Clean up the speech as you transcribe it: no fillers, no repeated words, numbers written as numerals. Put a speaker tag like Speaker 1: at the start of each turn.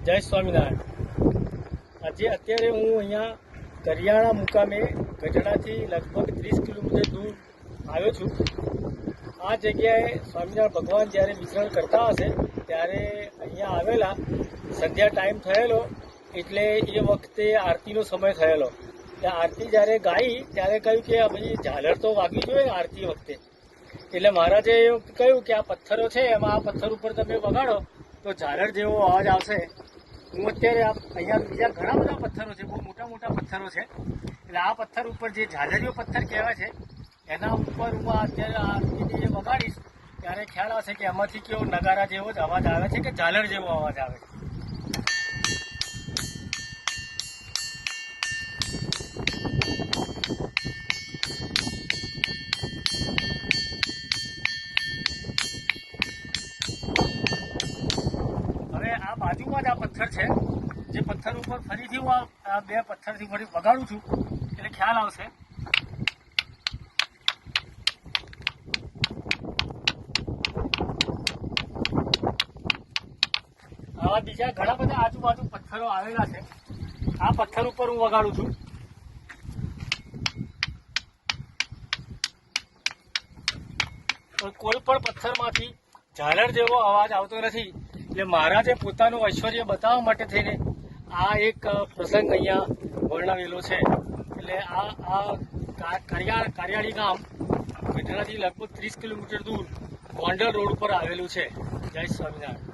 Speaker 1: જય સ્વામિનારાયણ। આજે અત્યારે હું અહીંયા કરિયાણા મુકામે ગઢડાથી લગભગ 30 કિલોમીટર દૂર આવ્યો છું। આ જગ્યાએ સ્વામિનારાયણ ભગવાન જ્યારે વિચરણ કરતા હશે ત્યારે અહીંયા આવેલા, સંધ્યા ટાઈમ થયેલો એટલે એ વખતે આરતીનો સમય થયેલો। ત્યાં આરતી જ્યારે ગાઈ ત્યારે કહ્યું કે ભાઈ ઝાલર તો વાગવી જોઈએ આરતી વખતે, એટલે મહારાજે કહ્યું કે આ પથ્થરો છે એમાં આ પથ્થર ઉપર તમે વગાડો તો ઝાલર જેવો અવાજ આવશે। હું અત્યારે અહીંયા બીજા ઘણા બધા પથ્થરો છે, બહુ મોટા મોટા પથ્થરો છે, એટલે આ પથ્થર ઉપર જે ઝાલરીયો પથ્થર કહેવાય છે એના ઉપર હું અત્યારે આરતી જે વગાડીશ ત્યારે ખ્યાલ આવશે કે એમાંથી કેવો નગારા જેવો જ અવાજ આવે છે કે ઝાલર જેવો અવાજ આવે છે। હવે આ બાજુમાં જ આ પથ્થર છે, જે પથ્થર ઉપર ફરીથી હું આ બે પથ્થરથી ફરી વગાડું છું એટલે ખ્યાલ આવશે। આવા બીજા ઘણા બધા આજુબાજુ પથ્થરો આવેલા છે, આ પથ્થર ઉપર હું વગાડું છું। કોઈ પણ પથ્થરમાંથી ઝાલર જેવો અવાજ આવતો નથી, એટલે મહારાજે પોતાનું ઐશ્વર્ય બતાવવા માટે થઈને આ એક પ્રસંગ અહીંયા વર્ણવેલો છે। એટલે આ કરિયાળી ગામ ગઢડાથી લગભગ 30 કિલોમીટર દૂર ગોંડલ રોડ ઉપર આવેલું છે। જય સ્વામિનારાયણ।